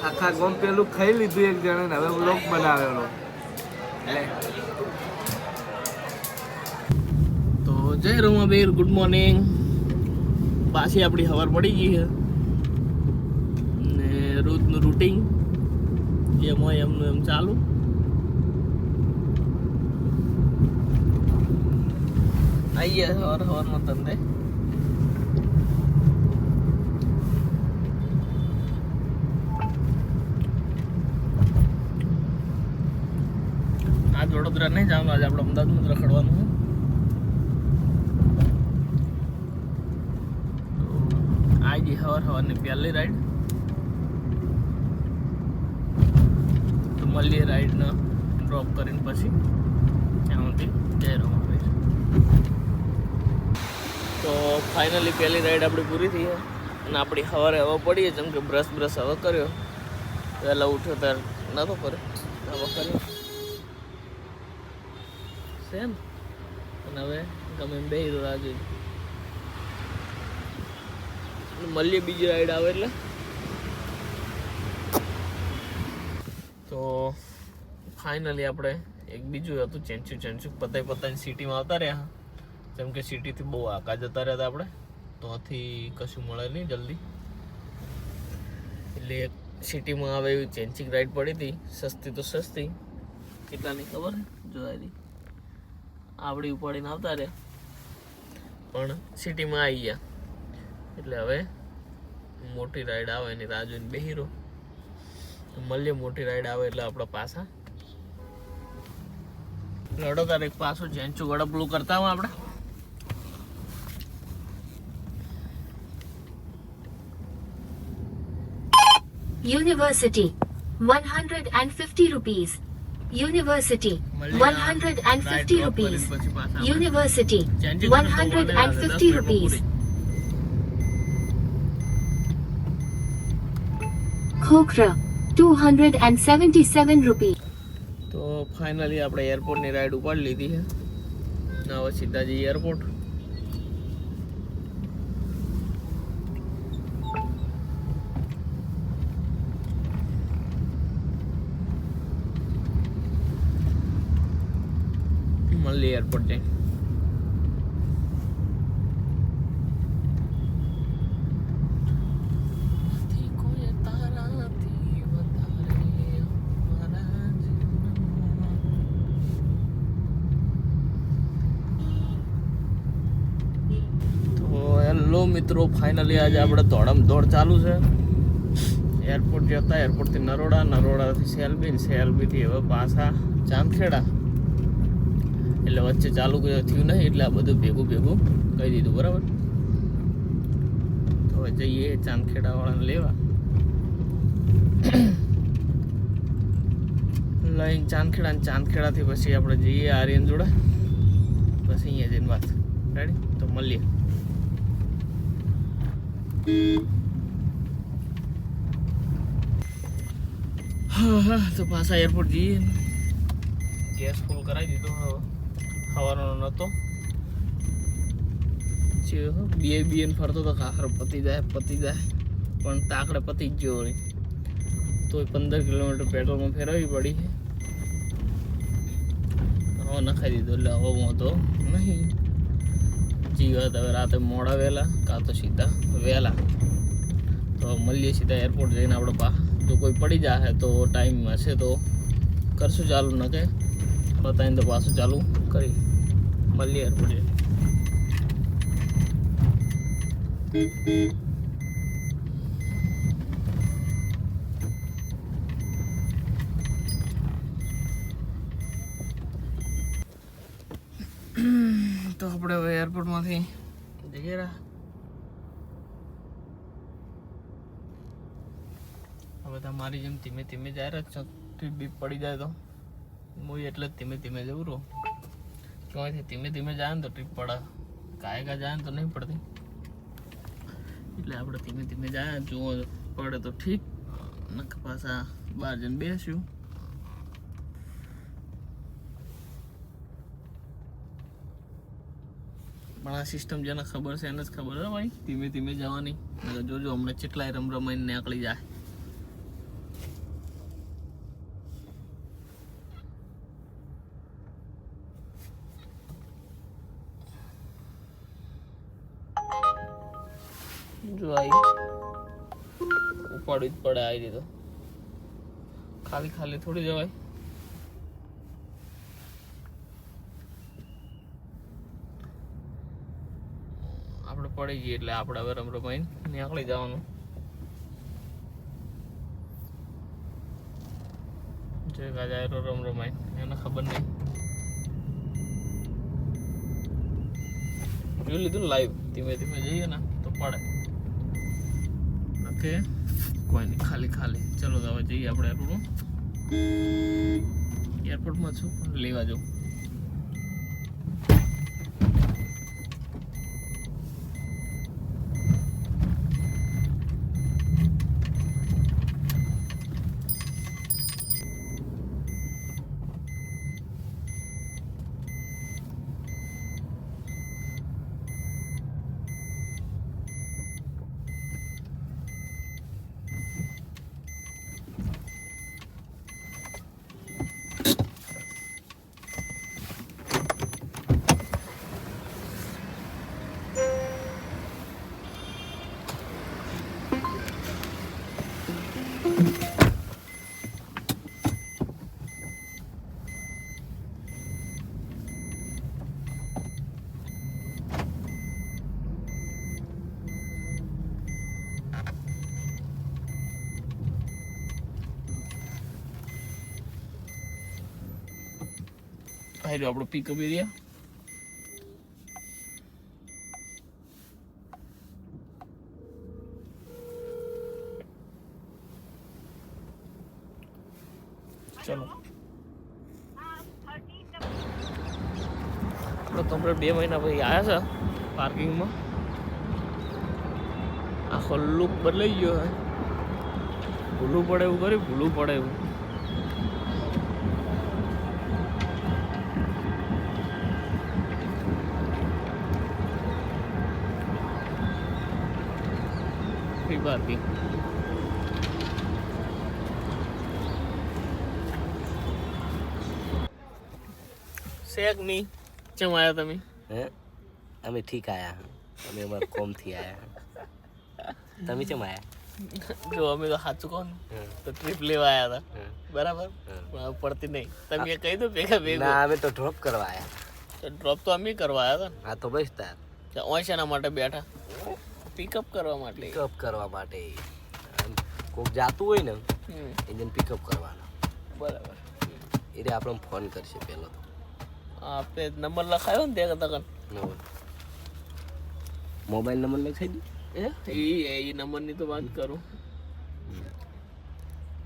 આખા ગોમ પેલું ખાઈ લીધું એક જણે ને હવે વ્લોગ બનાવેલો. તો જય રમાબેર, ગુડ મોર્નિંગ. પાછી આપણી સવાર પડી ગઈ છે ને રોજનું રૂટીન જેમ હોય એમનું એમ ચાલુ. આવી ગયા સવારમાં ધંધે. આજ વડોદરા નહીં જવાનું, આજે આપણે અમદાવાદમાં જ રખડવાનું છે. આજે સવારની પહેલી રાઈડ તો મળીએ રાઈડને ડ્રોપ કરીને પછી ત્યાં સુધી જય રમાભાઈ. તો ફાઇનલી પહેલી રાઈડ આપણી પૂરી થઈ અને આપણી સવારે હવે પડીએ જેમ કે બ્રશ હવે કર્યો, વહેલા ઉઠ્યો ત્યારે નહોતો કર્યો, હવે કર્યો સેમ. અને હવે ગમે એમ બેસી રાહ જોઈ મળીએ બીજી રાઈડ આવે એટલે. તો ફાઇનલી આપણે એક બીજું હતું ચેન્ચુક પતાઈને સિટીમાં આવતા રહ્યા. જેમ કે સિટીથી બહુ આકા જતા રહ્યા હતા આપણે, તો આથી કશું મળે નહીં જલ્દી. એટલે એક સિટીમાં આવે એવી ચેન્ચિક રાઈડ પડી હતી, સસ્તી તો સસ્તી, કેટલાની ખબર જોવાયેલી. આવડી ઉપાડીને આવતા રહ્યા પણ સિટીમાં આવી ગયા. એટલે હવે મોટી રાઈડ આવે એની રાહ જોઈને બેસી રહો. તો મળીએ મોટી રાઈડ આવે એટલે આપણા પાછા લડો. તારે એક પાછું ચેન્ચુક ગડપલું કરતા હોય આપણે. University 150 rupees. University 150 rupees. University 150 rupees. Khokra 277 rupees. તો ફાઇનલી આપણે એરપોર્ટની રાઈડ ઉપાડી લીધી છે. હવે સીધા જઈએ એરપોર્ટ. મળીએ એરપોર્ટ જઈને. હેલો મિત્રો, ફાઇનલી આજે આપણે દોડ ચાલુ છે. એરપોર્ટ જતા, એરપોર્ટથી નરોડાથી સેલબીથી હવે પાછા ચાંદખેડા. એટલે વચ્ચે ચાલુ થયું નહીં એટલે આ બધું ભેગું કહી દીધું, બરાબર. તો હવે જઈએ ચાંદખેડા વાળાને લેવા. લઈને ચાંદખેડાથી પછી આપણે જઈએ આર્યન જોડે, પછી અહીંયા જઈને વાત. રેડી? તો મળીએ. હા તો પાછા એરપોર્ટ જઈએ. ગેસ ફૂલ કરાવી દીધો. હવે સવારનો નહોતો બીએન ફરતો તો ખાખર પતી જાય પણ તાકડે પતી જ ગયો વળી. તો 15 કિલોમીટર પેટ્રોલમાં ફેરવવી પડી છે. હવે નખાઈ દીધો એટલે હવે વાંધો નહીં. જીવત હવે રાતે મોડા વહેલા કાં તો સીધા વહેલા. તો મળીએ સીધા એરપોર્ટ જઈને. આપણે જો કોઈ પડી જાય તો ટાઈમ હશે તો કરશું ચાલુ, ન કે બતાવીને તો પાછું ચાલુ કરી. મળીએ એરપોર્ટ જઈને. તો આપણે હવે એરપોર્ટમાંથી જઈએ રહ્યા. હવે તમારી જેમ ધીમે જાય રહ્યા છો. ટ્રીપ બીપ પડી જાય તો હું એટલે જ ધીમે જવું રહું. ક્યાંયથી ધીમે જાય ને તો ટ્રીપ પડે, કાયકા જાય ને તો નહીં પડતી. એટલે આપણે ધીમે જાય, જુઓ પડે તો ઠીક, નખ પાછા બહાર જઈને બેસ્યું. પણ આ સિસ્ટમ જેને ખબર છે એને જ ખબર છે ભાઈ, ધીમે જવાની. જોજો હમણાં કેટલાય રમાઈને નીકળી જાય. જો આવી ઉપાડવી જ પડે આવી રીતે ખાલી ખાલી થોડી જવાય આપણે પડી જઈએ એટલે આપણે હવે રમરમાઈને નીકળી જવાનું જે ગાજાયરો રમરમાઈને એને ખબર નહીં જોઈ લીધું લાઈવ ધીમે ધીમે જઈએ ને તો પડે ઓકે કોઈ નહીં ખાલી ખાલી ચલો તો હવે જઈએ આપણે એરપોર્ટમાં એરપોર્ટમાં છું પણ લેવા જાઉં આયરો આપણો પિકઅપ એરિયા ચલો આપણે કમ્પ્લીટ 2 મહિના પછી આવ્યા છે પાર્કિંગમાં આખો લુક બદલાઈ ગયો હે ભૂલું પડે એવું કરી ભૂલું પડે એવું પાર્કિંગ શેક ની ચમ આયા તમે હે અમે ઠીક આયા અમે અમાર કોમ થી આયા તમે ચમ આયા જો અમે તો સાચું કહું તો ટ્રીપ લેવા આવ્યા હતા બરાબર પણ પડતી નહીં તમે કહી દો ભેગા ભેગા ના અમે તો ડ્રોપ કરવા આયા તો ડ્રોપ તો અમે કરવા આવ્યા હતા હા તો બસ તાર ઓય શેના માટે બેઠા પિકઅપ કરવા માટે પિકઅપ કરવા માટે કોક જાતું હોય ને એને પિકઅપ કરવાનો બરાબર એટલે આપણને ફોન કરશે પહેલો તો આપણે નંબર લખાયો ને ત્યાં તકન મોબાઈલ નંબર લખાઈ દે એ નંબરની તો વાત કરું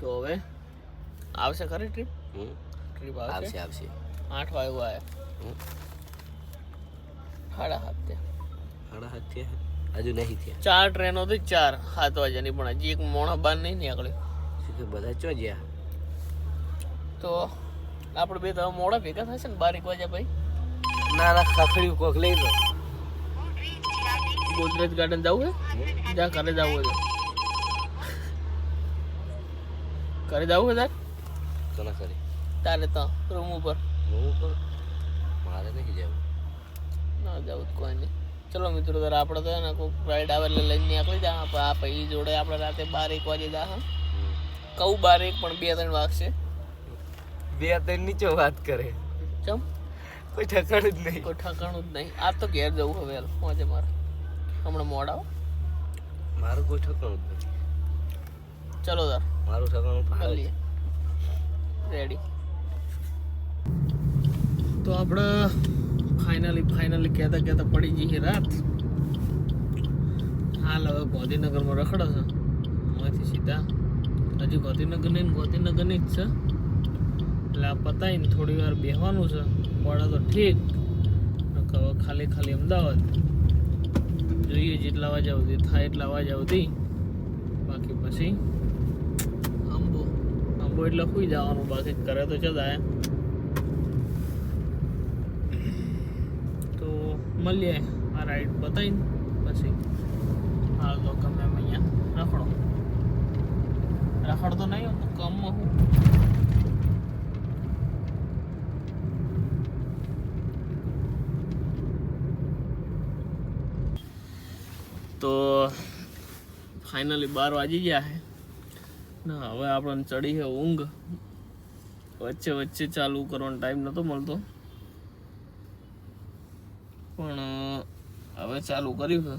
તો હવે આવશે ખરી ટ્રીપ ટ્રીપ આવશે આવશે 8 વાગે આયા 7:30 હજુ નહીં થયા 4 ટ્રેનો હતી 4 7 વાગ્યાની પણ હજી એક મોણા બાર નહીં નીકળ્યો બધા ચો જ્યાં તો આપણે બે તો મોડા ભેગા થશે ને 12 વાગ્યા ભાઈ ના ના ખખડ્યું કોક લઈ લો ગોદરેજ ગાર્ડન જવું હે જા ઘરે જવું હોય ઘરે જવું હે તાર કોના કરે તારે તો રૂમ ઉપર મારે નહીં જવું ના જવું તો કોઈ નહીં ચલો મિત્રો તારે આપણે તો ને કોઈ રાઈડ આવે એટલે લઈને નીકળી જા આ પછી જોડે આપણે રાતે 12-1 વાગે જા હા કહું 12-1 પણ 2-3 વાગશે 2-3 નીચે વાત કરે ચમ કોઈ ઠકાણું જ નહીં કોઈ ઠકાણું જ નહીં આ તો ઘેર જવું હવે પહોંચે મારે હમણાં મોડા મારું કોઈ ઠકાણું જ નથી ચલો તાર મારું ઠકાણું મળીએ રેડી તો આપણે ફાઇનલી કહેતા પડી જઈએ રાત હાલ હવે ગાંધીનગરમાં રખડે છે અહીંથી સીધા હજી ગાંધીનગરની જ છે એટલે આ પતાવીને થોડી વાર બેસવાનું છે પડે તો ઠીક હવે ખાલી અમદાવાદ જોઈએ જેટલા વાગ્યા સુધી થાય એટલા વાગ્યા સુધી બાકી પછી આંબો એટલે સુઈ જવાનું બાકી કરે તો જતા તો મળીએ આ રાઈડ બતાવીને પછી હાલ તો ગમે એમ અહીંયા રખડતો નહીં હોતો કામમાં હું તો ફાઇનલી 12 વાગી ગયા છે ને હવે આપણને ચડી છે ઊંઘ. વચ્ચે વચ્ચે ચાલુ કરવાનો ટાઈમ નહોતો મળતો પણ હવે ચાલુ કર્યું છે.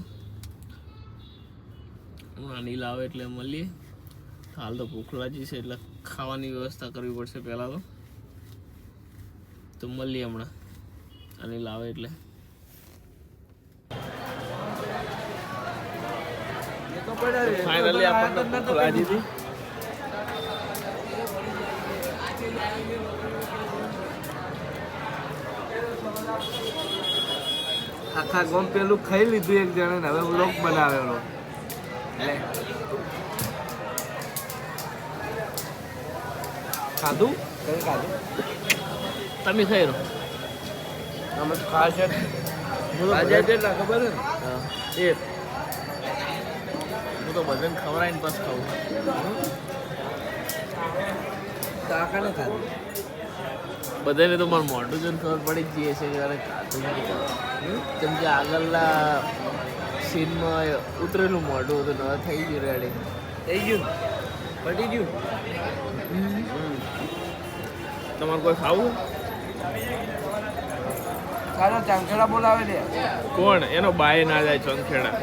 અનિલ આવે એટલે મળીએ. હાલ તો ભૂખ લાગી છે એટલે ખાવાની વ્યવસ્થા કરવી પડશે પહેલાં તો મળીએ હમણાં અનિલ આવે એટલે. ફાઇનલી આપણને ભૂખ લાગી હતી. આખા ગોમ પેલું ખાઈ લીધું એક જણે ને હવે વ્લોગ બનાવેલો. ખાધું કઈ ખાધું તમે ખાઈ રહો. અમે તો ખાસ જ આજે કેટલા ખબર છે ને એક હું તો બધાને ખવડાવીને બસ ખાવું. કાકાને ખાધું. બધાને તો મારું મોઢું જોઈને ખબર પડી જ જઈએ છે કે અરે ખાધું નહીં. કેમ કે આગળના સીનમાં ઉતરેલું મોઢું હતું હવે થઈ ગયું રેડી. થઈ ગયું પટી ગયું. તમારે કોઈ ખાવું? ચાલો ચાંખેડા બોલાવે લે. કોણ? એનો બાય ના જાય ચંખેડા.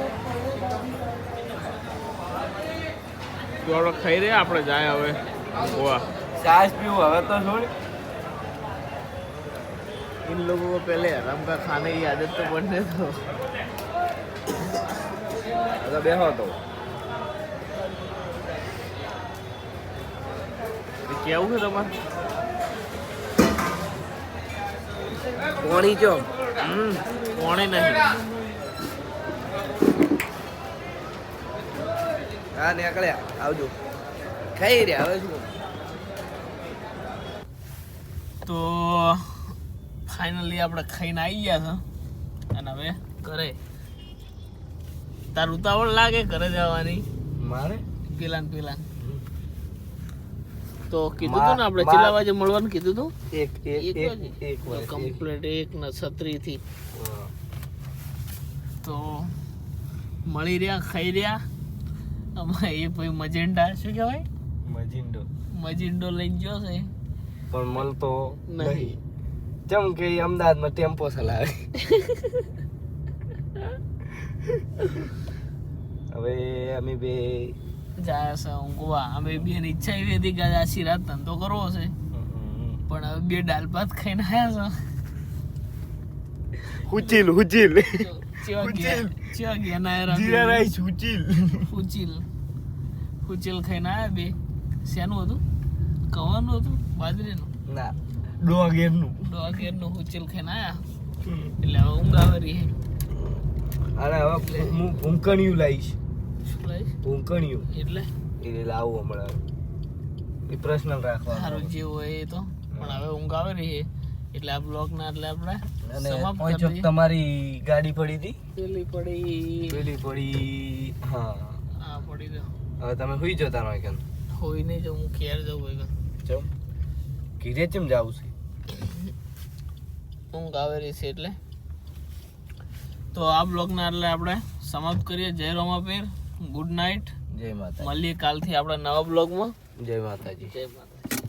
તો આપણે ખાઈ રહ્યા, આપણે જાય હવે ગોવા. છાશ પીવું હવે તો છોડ. इन लोगों को पहले हराम का खाने की आदत तो बनने दो. હવે બેહો તો કેવું છે તમારે? કોણી ચો કોણે નહીં. હા નીકળ્યા આવજો ખાઈ રહ્યા હવે શું. તો ફાઇનલી આપણે ખાઈને આવી ગયા છે અને હવે ઘરે. તાર ઉતાવળ લાગે ઘરે જવાની? મારે પેલા તો કીધું તું ને આપણે ચેલા વાગે મળવાનું કીધું તું. એક કમ્પ્લીટ 1:36 તો મળી રહ્યા, ખાઈ રહ્યા. આમાં એ ભાઈ મજેન્ડા શું કહેવાય મજિંડો લઈને ગયો છે પણ મળતો નહીં. જેમ કે અમદાવાદમાં ટેમ્પો ચલાવે. હવે અમે બે જાય છે ઊંઘવા. અમે બેની ઈચ્છા એવી હતી કે આશી રાત ધંધો કરવો છે પણ હવે બે દાળ ભાત ખાઈને આવ્યા છે. હુચીલ ચેવા ગયા ના જીરા રાઈસ હુચીલ હુચીલ ખાઈને આવ્યા બે. શેનું હતું? કવાનું હતું? બાજરીનું? ના ડોગેરનું હુચીલ ખાઈને આવ્યા એટલે હવે ઊંઘ આવે રહી. અને હવે હું ભૂંકણિયું લાવીશ. શું લાવીશ? ભૂંકણિયું એટલે એ લાવું હમણાં. એ પ્રશ્ન રાખવાનો. સારું જે હોય એ તો. પણ હવે ઊંઘ આવે રહી એટલે આ બ્લોગ ના એટલે આપણે અને સમાપ્ત પાંચ કરી વખત દઈએ. તમારી ગાડી પડી હતી. પેલી પડી હા હા પડી દો. હવે તમે સુઈ જતા રહો કે હોય નહીં જો હું ઘેર જવું હોય ચમ ઘીરે ચમ જાવું છે. ઊંઘ આવે રહી છે એટલે. તો આ બ્લોગના એટલે આપણે સમાપ્ત કરીએ. જય રોમાપીર, ગુડ નાઇટ. જય માતા મળીએ કાલથી આપણા નવા બ્લોગમાં. જય માતાજી. જય માતા.